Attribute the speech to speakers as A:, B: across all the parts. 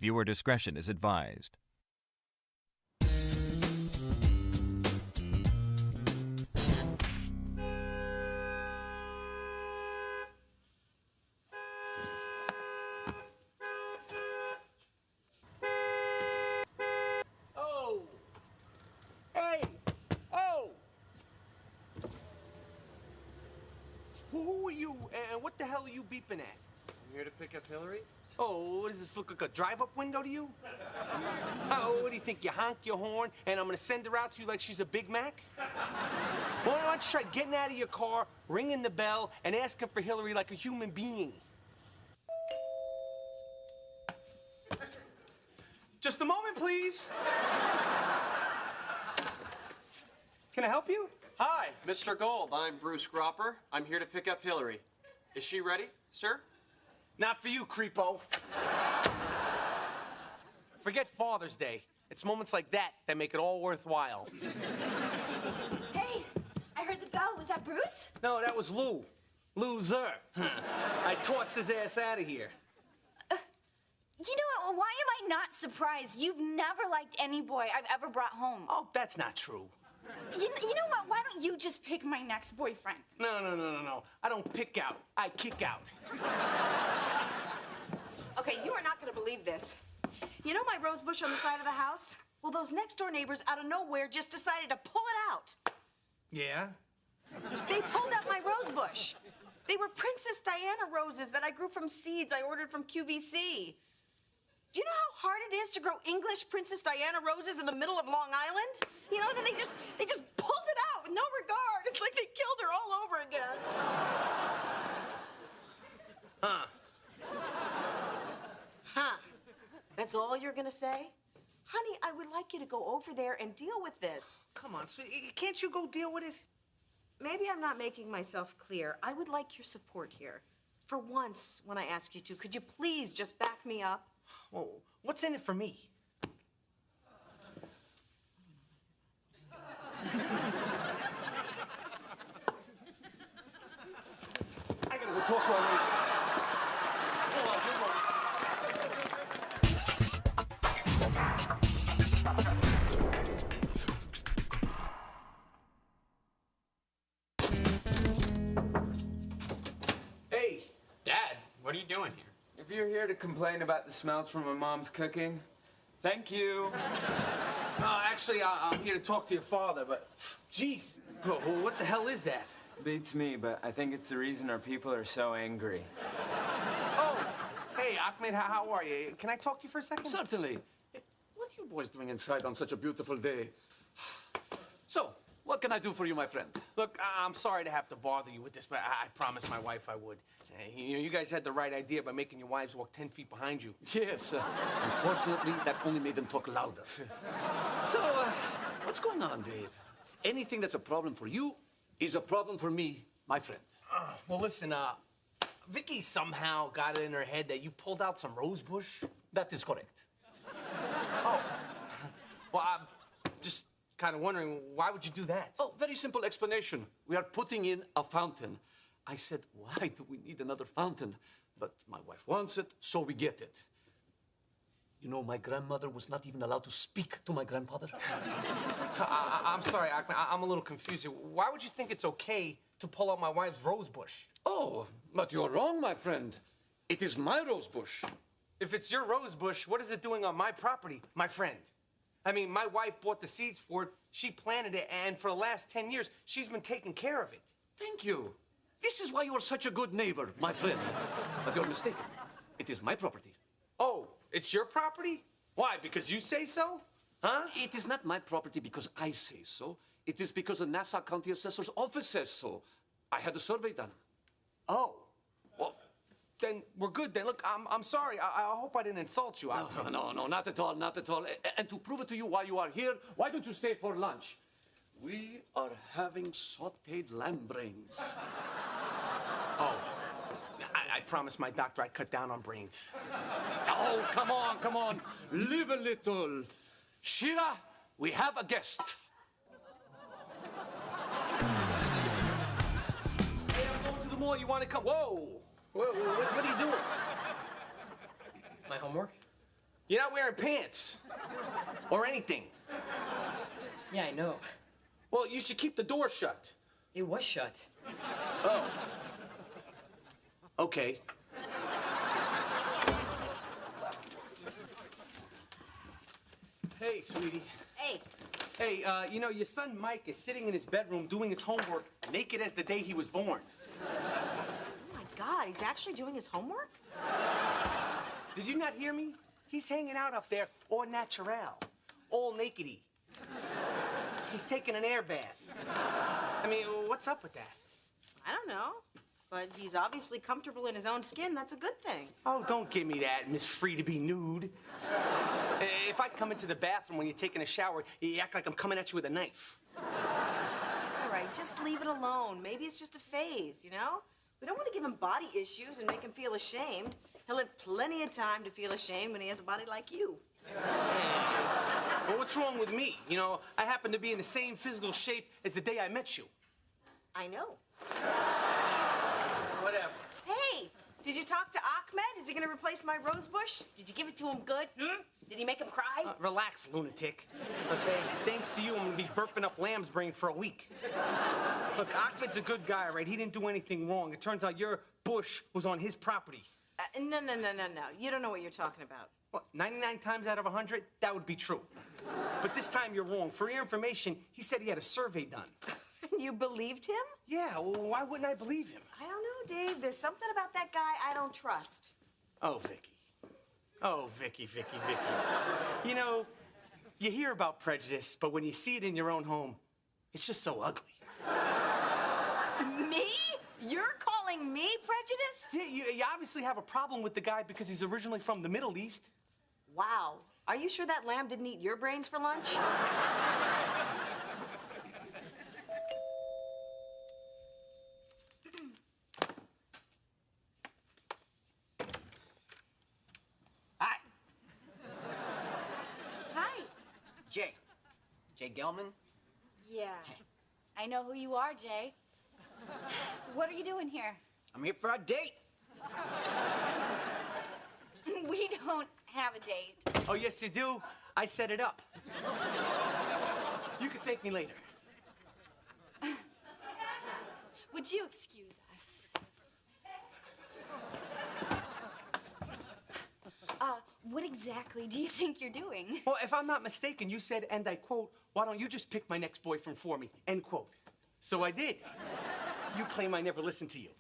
A: Viewer discretion is advised.
B: Oh! Hey! Oh! Who are you, and what the hell are you beeping at?
C: I'm here to pick up Hillary.
B: Oh, does this look like a drive-up window to you? Oh, what do you think? You honk your horn, and I'm gonna send her out to you like she's a Big Mac? Well, why don't you try getting out of your car, ringing the bell, and asking for Hillary like a human being? Just a moment, please. Can I help you?
C: Hi, Mr. Gold. I'm Bruce Gropper. I'm here to pick up Hillary. Is she ready, sir?
B: Not for you, creepo. Forget Father's Day. It's moments like that that make it all worthwhile.
D: Hey, I heard the bell. Was that Bruce?
B: No, that was Lou. Loser. I tossed his ass out of here.
D: You know what? Why am I not surprised? You've never liked any boy I've ever brought home.
B: Oh, that's not true.
D: You know what? Why don't you just pick my next boyfriend?
B: No. I don't pick out. I kick out.
E: Okay, you are not going to believe this. You know my rose bush on the side of the house? Well, those next door neighbors out of nowhere just decided to pull it out.
B: Yeah?
E: They pulled out my rose bush. They were Princess Diana roses that I grew from seeds I ordered from QVC. Do you know how hard it is to grow English Princess Diana roses in the middle of Long Island? You know, then they just pulled it out with no regard. It's like they killed her all over again.
B: Huh.
E: Huh. That's all you're gonna say? Honey, I would like you to go over there and deal with this.
B: Come on, sweetie. Can't you go deal with it?
E: Maybe I'm not making myself clear. I would like your support here. For once, when I ask you to, could you please just back me up?
B: Whoa, what's in it for me? I gotta go talk to our neighbor. Hold on, good one. Hey.
C: Dad, what are you doing here?
F: If you're here to complain about the smells from my mom's cooking, thank you.
B: No, actually, I'm here to talk to your father, but... Jeez, bro, what the hell is that?
F: Beats me, but I think it's the reason our people are so angry.
B: Oh, hey, Ahmed, how are you? Can I talk to you for a second?
G: Certainly. What are you boys doing inside on such a beautiful day? So, what can I do for you, my friend?
B: Look, I'm sorry to have to bother you with this, but I promised my wife I would. You guys had the right idea by making your wives walk 10 feet behind you.
G: Yes. Unfortunately, that only made them talk louder. So, what's going on, Dave? Anything that's a problem for you is a problem for me, my friend.
B: Well, listen, Vicky somehow got it in her head that you pulled out some rose bush.
G: That is correct.
B: Oh. Well, I'm just kind of wondering, why would you do that?
G: Oh, very simple explanation. We are putting in a fountain. I said, why do we need another fountain? But my wife wants it, so we get it. You know, my grandmother was not even allowed to speak to my grandfather.
B: I'm sorry, Ahmed, I'm a little confused here. Why would you think it's okay to pull out my wife's rose bush?
G: Oh, but you're wrong, my friend. It is my rose bush.
B: If it's your rose bush, what is it doing on my property, my friend? I mean, my wife bought the seeds for it, she planted it, and for the last 10 years, she's been taking care of it.
G: Thank you. This is why you are such a good neighbor, my friend. But you're mistaken. It is my property.
B: Oh, it's your property? Why, because you say so? Huh?
G: It is not my property because I say so. It is because the Nassau County Assessor's Office says so. I had a survey done.
B: Oh, well, then we're good then. Look, I'm sorry. I hope I didn't insult you.
G: No, not at all, not at all. And to prove it to you why you are here, why don't you stay for lunch? We are having sautéed lamb brains.
B: Oh, I promised my doctor I'd cut down on brains.
G: Oh, come on. Live a little. Shira, we have a guest.
B: Hey, I'm going to the mall. You want to come? Whoa. What are you doing?
C: My homework?
B: You're not wearing pants. Or anything.
H: Yeah, I know.
B: Well, you should keep the door shut.
H: It was shut.
B: Oh. Okay. Hey, sweetie.
E: Hey,
B: Hey, you know, your son Mike is sitting in his bedroom doing his homework naked as the day he was born.
E: oh my God, he's actually doing his homework?
B: Did you not hear me? He's hanging out up there au naturel, all nakedy. He's taking an air bath. I mean, what's up with that?
E: I don't know. But he's obviously comfortable in his own skin. That's a good thing.
B: Oh, don't give me that, Miss Free to be nude. If I come into the bathroom when you're taking a shower, you act like I'm coming at you with a knife.
E: All right, just leave it alone. Maybe it's just a phase, you know? We don't want to give him body issues and make him feel ashamed. He'll have plenty of time to feel ashamed when he has a body like you.
B: Well, what's wrong with me? You know, I happen to be in the same physical shape as the day I met you.
E: I know.
B: Whatever.
E: Hey, did you talk to Ahmed? Is he going to replace my rose bush? Did you give it to him good? Did he make him cry?
B: Relax, lunatic. Okay? Thanks to you, I'm gonna be burping up lamb's brain for a week. Look, Ahmed's a good guy, right? He didn't do anything wrong. It turns out your bush was on his property.
E: No. You don't know what you're talking about.
B: What, 99 times out of 100, that would be true. But this time you're wrong. For your information, he said he had a survey done.
E: You believed him?
B: Yeah, well, why wouldn't I believe him?
E: I don't know, Dave. There's something about that guy I don't trust.
B: Oh, Vicky. Oh, Vicky. You know, you hear about prejudice, but when you see it in your own home, it's just so ugly.
E: Me? You're calling me prejudiced?
B: Yeah, you obviously have a problem with the guy because he's originally from the Middle East.
E: Wow. Are you sure that lamb didn't eat your brains for lunch?
I: Hi,
D: Hi.
I: Jay. Jay Gelman.
D: Yeah. I know who you are, Jay. What are you doing here?
I: I'm here for a date.
D: We don't have a date.
B: Oh, yes, you do. I set it up. You can thank me later.
D: Would you excuse us? What exactly do you think you're doing?
B: Well, if I'm not mistaken, you said, and I quote, why don't you just pick my next boyfriend for me, end quote. So I did. You claim I never listened to you.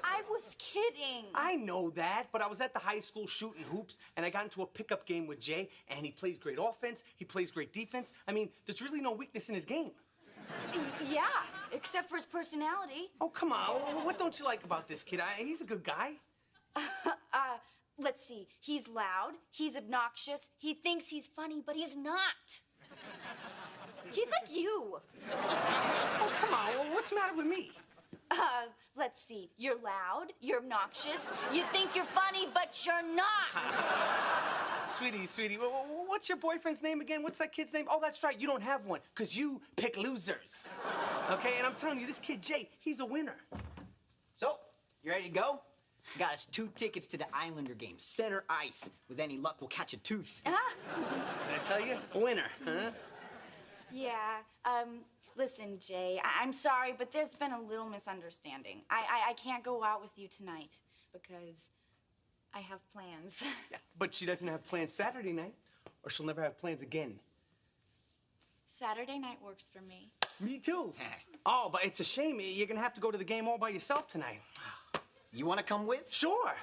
D: I was kidding.
B: I know that, but I was at the high school shooting hoops, and I got into a pickup game with Jay, and he plays great offense, he plays great defense. I mean, there's really no weakness in his game.
D: Yeah, except for his personality.
B: Oh, come on. What don't you like about this kid? He's a good guy.
D: Let's see. He's loud, he's obnoxious, he thinks he's funny, but he's not. He's like you.
B: Oh, come on. What's the matter with me?
D: Let's see. You're loud, you're obnoxious, you think you're funny, but you're not.
B: Sweetie, what's your boyfriend's name again? What's that kid's name? Oh, that's right, you don't have one, because you pick losers. Okay, and I'm telling you, this kid, Jay, he's a winner.
I: So, you ready to go? Got us 2 tickets to the Islander game, center ice. With any luck, we'll catch a tooth.
B: Did I tell you? A winner, huh?
D: Yeah, listen, Jay, I'm sorry, but there's been a little misunderstanding. I can't go out with you tonight because I have plans.
B: Yeah, but she doesn't have plans Saturday night, or she'll never have plans again.
D: Saturday night works for me.
B: Me too. Oh, but it's a shame. You're gonna have to go to the game all by yourself tonight.
I: You want to come with?
B: Sure.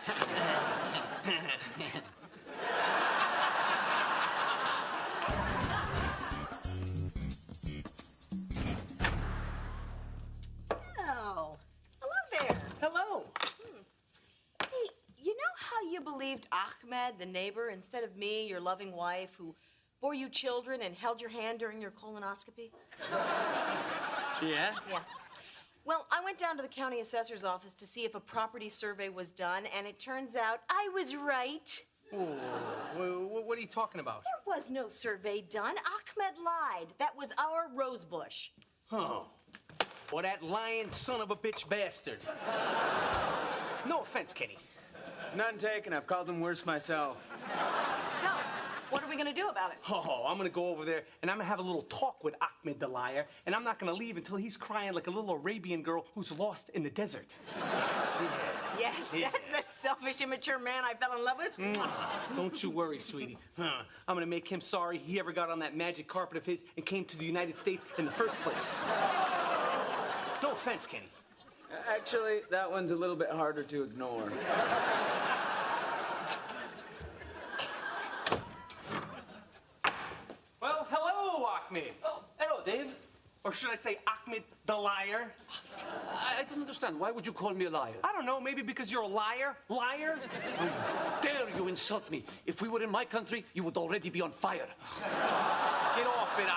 E: Oh, hello there.
B: Hello.
E: Hey, you know how you believed Ahmed, the neighbor, instead of me, your loving wife, who bore you children and held your hand during your colonoscopy?
B: Yeah?
E: Yeah. Well, I went down to the county assessor's office to see if a property survey was done, and it turns out I was right.
B: Oh, what are you talking about?
E: There was no survey done. Ahmed lied. That was our rose bush.
B: Oh. Well, that lying son of a bitch bastard. No offense, Kenny.
F: None taken. I've called him worse myself.
E: So, what are we gonna do about it?
B: Oh, I'm gonna go over there and I'm gonna have a little talk with Ahmed the liar, and I'm not gonna leave until he's crying like a little Arabian girl who's lost in the desert.
E: Yes, that's the selfish, immature man I fell in love with.
B: Don't you worry, sweetie. I'm gonna make him sorry he ever got on that magic carpet of his and came to the United States in the first place. No offense, Kenny.
F: Actually, that one's a little bit harder to ignore.
B: Well, hello, Ahmed.
G: Oh, hello, Dave.
B: Or should I say Ahmed the liar?
G: I don't understand. Why would you call me a liar?
B: I don't know, maybe because you're a liar? Liar?
G: Dare you insult me? If we were in my country, you would already be on fire.
B: Get off it,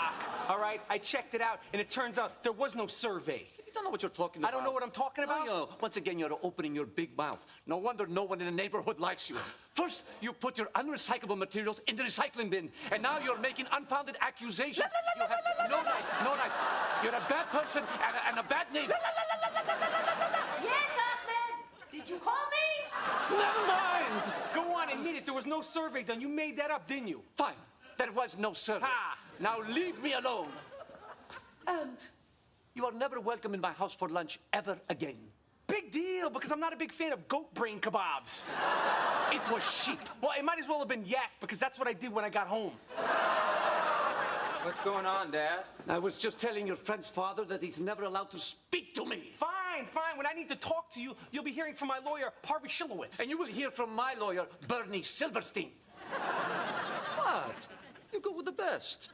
B: all right? I checked it out, and it turns out there was no survey.
G: You don't know what you're talking about.
B: I don't know what I'm talking about?
G: No. Once again, you're opening your big mouth. No wonder no one in the neighborhood likes you. First, you put your unrecyclable materials in the recycling bin, and now you're making unfounded accusations. You have no right. You're a bad person and a bad neighbor.
E: Yes, Ahmed! Did you call me?
G: Never mind.
B: Go on, admit it. There was no survey done. You made that up, didn't you?
G: Fine. There was no survey.
B: Ha!
G: Now leave me alone. And you are never welcome in my house for lunch ever again.
B: Big deal, because I'm not a big fan of goat brain kebabs.
G: It was sheep.
B: Well, it might as well have been yak, because that's what I did when I got home.
F: What's going on, Dad?
G: I was just telling your friend's father that he's never allowed to speak to me.
B: Fine. When I need to talk to you, you'll be hearing from my lawyer, Harvey Shilowitz.
G: And you will hear from my lawyer, Bernie Silverstein. What? You go with the best.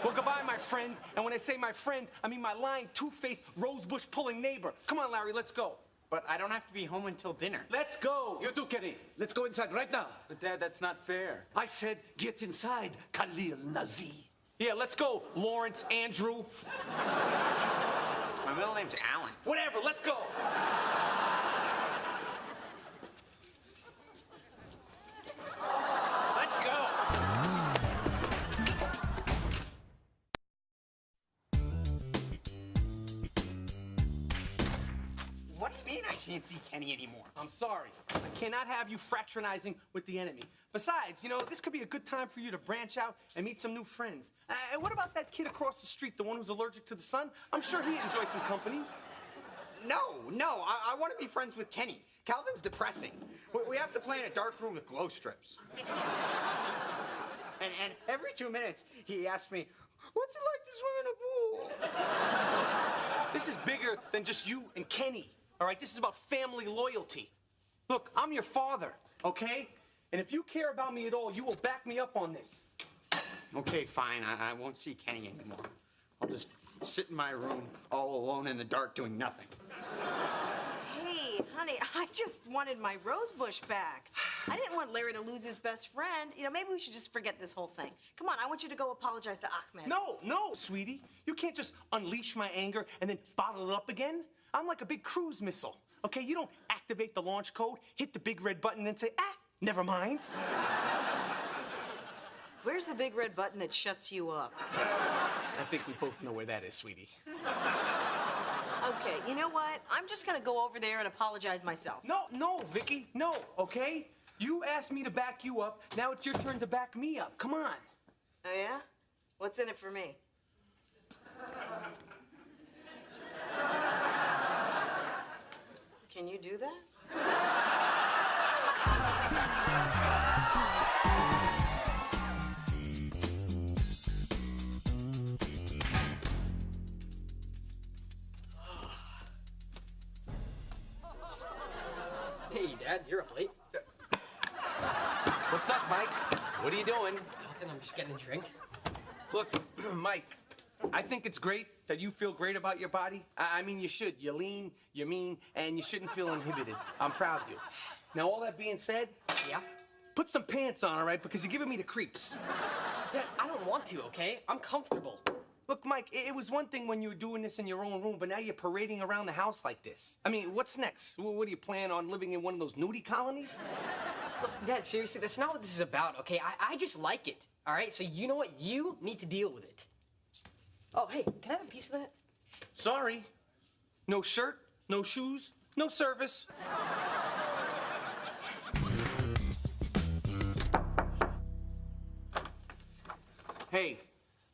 B: Well, goodbye, my friend. And when I say my friend, I mean my lying, two-faced, rosebush-pulling neighbor. Come on, Larry, let's go.
I: But I don't have to be home until dinner.
B: Let's go.
G: You too, Kenny. Let's go inside right now.
F: But, Dad, that's not fair.
G: I said get inside, Khalil Nazi.
B: Yeah, let's go, Lawrence, Andrew.
I: My middle name's Alan.
B: Whatever, let's go. Let's go.
I: What do you mean I can't see Kenny anymore?
B: I'm sorry. I cannot have you fraternizing with the enemy. Besides, this could be a good time for you to branch out and meet some new friends. And what about that kid across the street, the one who's allergic to the sun? I'm sure he'd enjoy some company.
I: No, I want to be friends with Kenny. Calvin's depressing. We have to play in a dark room with glow strips. and every 2 minutes, he asks me, what's it like to swim in a pool?
B: This is bigger than just you and Kenny, all right? This is about family loyalty. Look, I'm your father, okay? And if you care about me at all, you will back me up on this.
I: Okay, fine. I won't see Kenny anymore. I'll just sit in my room all alone in the dark doing nothing.
E: Hey, honey, I just wanted my rosebush back. I didn't want Larry to lose his best friend. Maybe we should just forget this whole thing. Come on, I want you to go apologize to Ahmed.
B: No, sweetie. You can't just unleash my anger and then bottle it up again. I'm like a big cruise missile, okay? You don't activate the launch code, hit the big red button, and say, never mind.
E: Where's the big red button that shuts you up?
B: I think we both know where that is, sweetie.
E: Okay, you know what? I'm just gonna go over there and apologize myself.
B: No, Vicky, no, okay? You asked me to back you up. Now it's your turn to back me up. Come on.
E: Oh, yeah? What's in it for me? Can you do that?
H: Hey, Dad, you're up late.
B: What's up, Mike? What are you doing?
H: Nothing, I'm just getting a drink.
B: Look, Mike, I think it's great that you feel great about your body. I mean, you should. You're lean, you're mean, and you shouldn't feel inhibited. I'm proud of you. Now, all that being said,
H: Yeah?
B: put some pants on, all right? Because you're giving me the creeps.
H: Dad, I don't want to, okay? I'm comfortable.
B: Look, Mike, it was one thing when you were doing this in your own room, but now you're parading around the house like this. I mean, what's next? What do you plan on living in one of those nudie colonies?
H: Look, Dad, seriously, that's not what this is about, okay? I just like it, all right? So you know what? You need to deal with it. Oh, hey, can I have a piece of that?
B: Sorry. No shirt, no shoes, no service. Hey,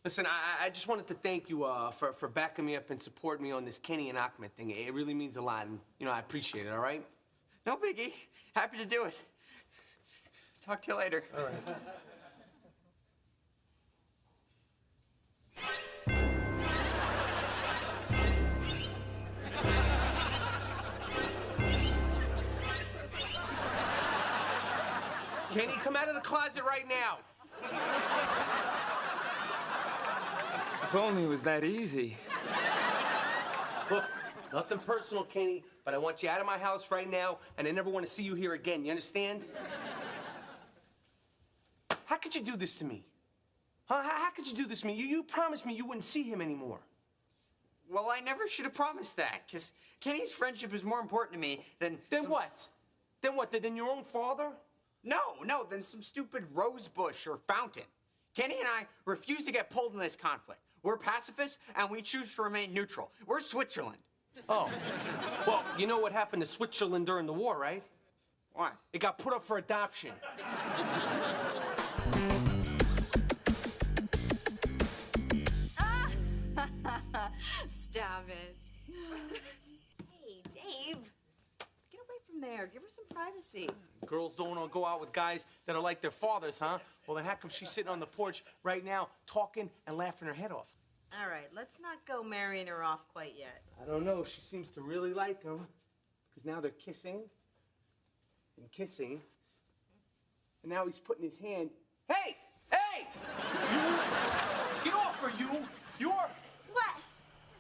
B: listen, I just wanted to thank you for backing me up and supporting me on this Kenny and Ahmed thing. It really means a lot, and, you know, I appreciate it, all right?
I: No biggie. Happy to do it. Talk to you later.
B: All right. Kenny, come out of the closet right now.
F: If only it was that easy.
B: Look, nothing personal, Kenny, but I want you out of my house right now, and I never want to see you here again. You understand? How could you do this to me? Huh? How could you do this to me? You promised me you wouldn't see him anymore.
I: Well, I never should have promised that, because Kenny's friendship is more important to me than...
B: What? Then what? Than your own father?
I: No, than some stupid rose bush or fountain. Kenny and I refuse to get pulled in this conflict. We're pacifists, and we choose to remain neutral. We're Switzerland.
B: Oh. Well, you know what happened to Switzerland during the war, right?
I: What?
B: It got put up for adoption.
D: Stop it.
E: Hey, Dave. Get away from there. Give her some privacy.
B: Girls don't want to go out with guys that are like their fathers, huh? Well, then how come she's sitting on the porch right now talking and laughing her head off?
E: All right, let's not go marrying her off quite yet.
B: I don't know. She seems to really like him. Because now they're kissing and kissing. And now he's putting his hand. Hey! Hey! You! Get off her, you! You're...
D: What?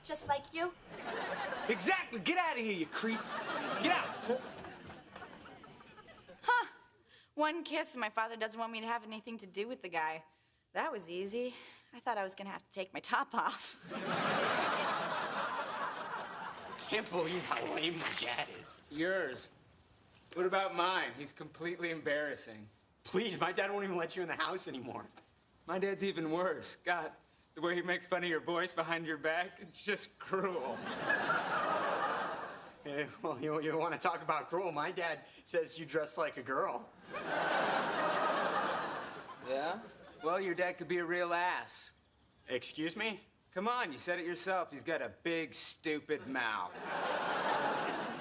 D: Just like you?
B: Exactly! Get out of here, you creep! Get out!
D: Huh. One kiss and my father doesn't want me to have anything to do with the guy. That was easy. I thought I was gonna have to take my top off.
I: Can't believe how lame my dad is.
F: Yours. What about mine? He's completely embarrassing.
I: Please, my dad won't even let you in the house anymore.
F: My dad's even worse. God, the way he makes fun of your voice behind your back, it's just cruel.
I: Yeah, well, you want to talk about cruel? My dad says you dress like a girl.
F: Yeah? Well, your dad could be a real ass.
I: Excuse me?
F: Come on, you said it yourself. He's got a big, stupid mouth.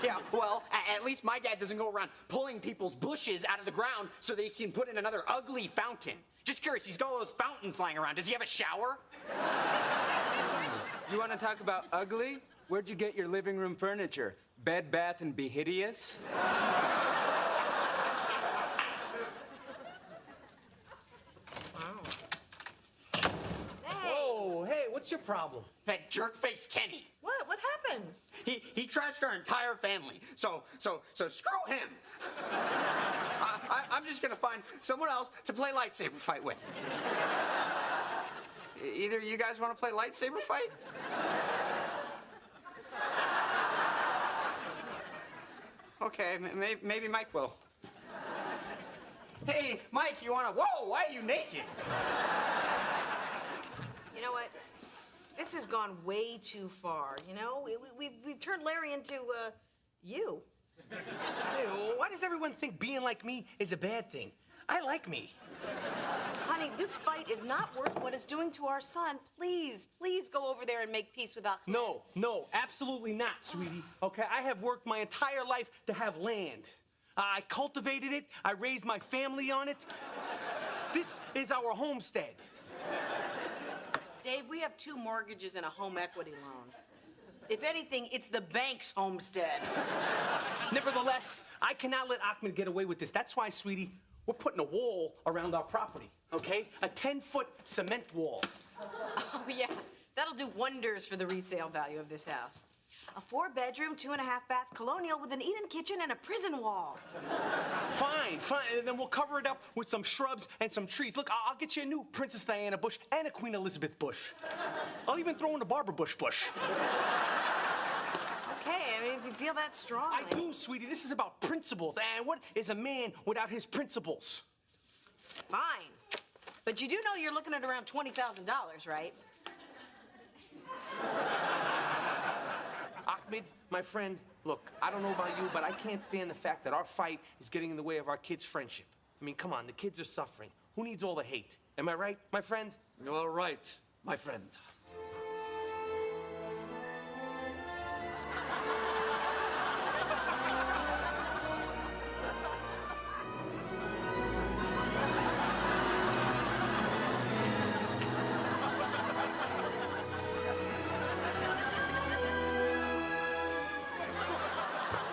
I: Yeah, well, at least my dad doesn't go around pulling people's bushes out of the ground so that he can put in another ugly fountain. Just curious, he's got all those fountains lying around. Does he have a shower?
F: You want to talk about ugly? Where'd you get your living room furniture? Bed, Bath, and Be Hideous?
B: Whoa, hey, what's your problem?
I: That jerk-face Kenny.
E: What? What happened?
I: He trashed our entire family. So screw him. I'm just gonna find someone else to play lightsaber fight with. Either you guys want to play lightsaber fight? Okay, maybe Mike will. Hey, Mike, you wanna? Whoa, why are you naked?
E: You know what? This has gone way too far, you know? We've turned Larry into, you.
B: Hey, why does everyone think being like me is a bad thing? I like me.
E: Honey, this fight is not worth what it's doing to our son. Please go over there and make peace with Ahmed.
B: No, absolutely not, sweetie. Okay, I have worked my entire life to have land. I cultivated it. I raised my family on it. This is our homestead.
E: Dave, we have 2 mortgages and a home equity loan. If anything, it's the bank's homestead.
B: Nevertheless, I cannot let Ahmed get away with this. That's why, sweetie, we're putting a wall around our property, okay? A 10-foot cement wall.
E: Oh, yeah. That'll do wonders for the resale value of this house. A 4-bedroom, 2.5-bath colonial with an eat-in kitchen and a prison wall.
B: Fine. And then we'll cover it up with some shrubs and some trees. Look, I'll get you a new Princess Diana bush and a Queen Elizabeth bush. I'll even throw in a Barbara Bush bush.
E: Okay, I mean, if you feel that strong.
B: I do, sweetie. This is about principles. And what is a man without his principles?
E: Fine. But you do know you're looking at around $20,000, right?
B: Ahmed, my friend, look, I don't know about you, but I can't stand the fact that our fight is getting in the way of our kids' friendship. I mean, come on, the kids are suffering. Who needs all the hate? Am I right, my friend?
G: All right, my friend.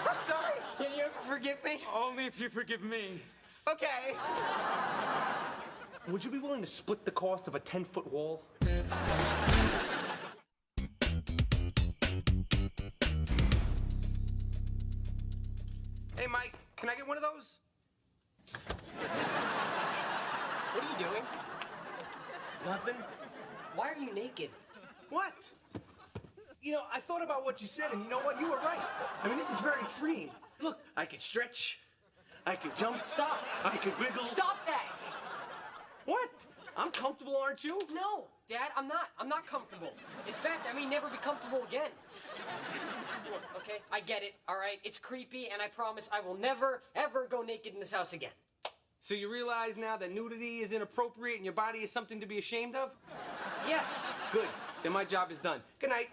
I: I'm sorry. Can you ever forgive me?
F: Only if you forgive me.
I: Okay.
B: Would you be willing to split the cost of a 10-foot wall? Hey, Mike, can I get one of those?
H: What are you doing?
B: Nothing.
H: Why are you naked?
B: What? You know, I thought about what you said, and you know what? You were right. I mean, this is very freeing. Look, I could stretch. I could jump.
H: Stop.
B: I could wiggle.
H: Stop that!
B: What? I'm comfortable, aren't you?
H: No, Dad, I'm not. I'm not comfortable. In fact, I may never be comfortable again. Look, okay, I get it, all right? It's creepy, and I promise I will never, ever go naked in this house again.
B: So you realize now that nudity is inappropriate and your body is something to be ashamed of?
H: Yes.
B: Good. Then my job is done. Good night.